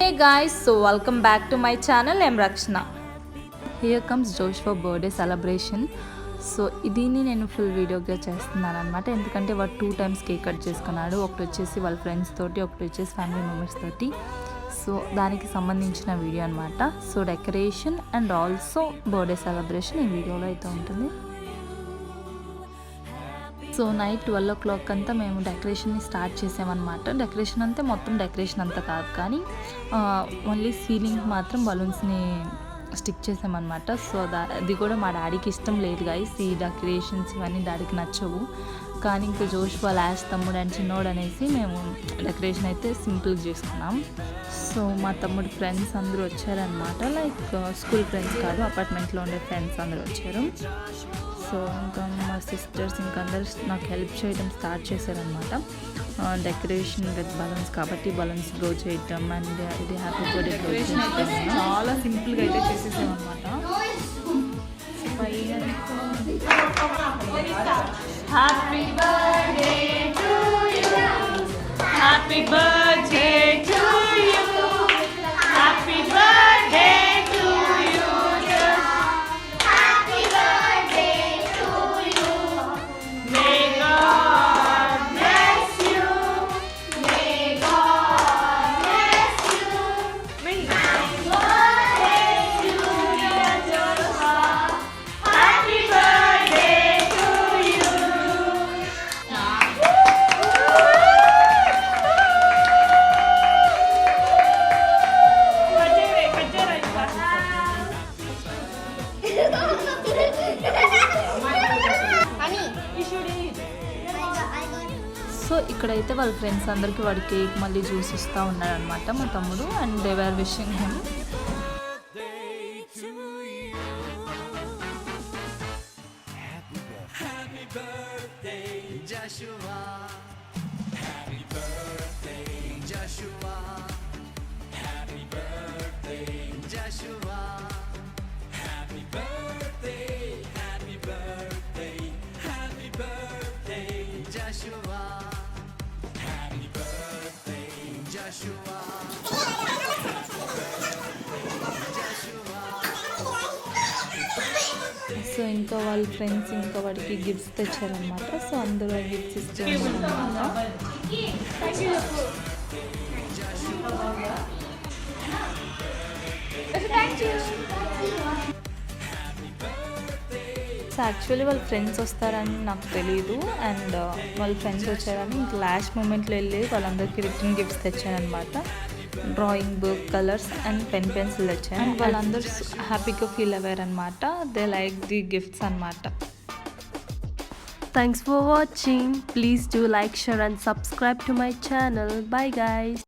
Hey guys, so welcome back to my channel. I'm Rakshna. Here comes Joshua birthday celebration. So దీన్ని నేను full వీడియోగా చేస్తున్నాను అనమాట. ఎందుకంటే వాడు 2 times కేక్ కట్ చేసుకున్నాడు. ఒకటి వచ్చేసి వాళ్ళ ఫ్రెండ్స్ తోటి, ఒకటి వచ్చేసి ఫ్యామిలీ మెంబర్స్ తోటి. సో దానికి సంబంధించిన వీడియో అనమాట. So decoration and also birthday celebration ఈ వీడియోలో అయితే ఉంటుంది. సో నైట్ 12 o'clock అంతా మేము డెకరేషన్ని స్టార్ట్ చేసామన్నమాట. డెకరేషన్ అంతా మొత్తం డెకరేషన్ అంతా కాదు, కానీ ఓన్లీ సీలింగ్ మాత్రం బలూన్స్ని స్టిక్ చేసామన్నమాట. సో అది కూడా మా డాడీకి ఇష్టం లేదు గైస్, ఈ డెకరేషన్స్ ఇవన్నీ డాడీకి నచ్చవు. కానీ ఇంకా జోష్ వాళ్ళ తమ్ముడు అండ్ చిన్నోడు అనేసి మేము డెకరేషన్ అయితే సింపుల్గా చేసుకున్నాం. సో మా తమ్ముడు ఫ్రెండ్స్ అందరూ వచ్చారనమాట, లైక్ స్కూల్ ఫ్రెండ్స్ కాదు, అపార్ట్మెంట్లో ఉండే ఫ్రెండ్స్ అందరూ వచ్చారు. సో ఇంకా మా సిస్టర్స్ ఇంకా అందరు నాకు హెల్ప్ చేయడం స్టార్ట్ చేశారనమాట. డెకరేషన్ విత్ బలూన్స్ కాబట్టి బలూన్స్ గ్రో చేయటం అండ్ ఇది హ్యాపీ బర్త్డే డెకరేషన్ చాలా సింపుల్గా అయితే చేసేసామన్నమాట. Happy birthday to you, happy birthday to you, happy birthday to you, happy birthday to you, may God bless you, may God bless you, may birthday to you జోషా, happy birthday to you. So ఇక్కడైతే వాళ్ళ friends అందరికీ వాడి cake మళ్ళీ juice ఇస్తూ ఉన్నాడనమాట మా తమ్ముడు, and they were wishing him. So ఇంకా వాళ్ళ ఫ్రెండ్స్ ఇంకా వాడికి గిఫ్ట్స్ తెచ్చారనమాట. సో అందరూ గిఫ్ట్స్ ఇచ్చారనమాట. సో యాక్చువల్లీ వాళ్ళ ఫ్రెండ్స్ వస్తారని నాకు తెలీదు, అండ్ వాళ్ళ ఫ్రెండ్స్ వచ్చారని ఇంకా లాస్ట్ మూమెంట్లో వెళ్ళి వాళ్ళందరికీ రిటర్న్ గిఫ్ట్స్ తెచ్చారనమాట. Drawing book, colours and pencil తెచ్చాను. అండ్ వాళ్ళందరూ హ్యాపీగా ఫీల్ అయ్యారనమాట. దే లైక్ ది గిఫ్ట్స్ అనమాట. Thanks for watching. Please do like, share and subscribe to my channel. Bye guys.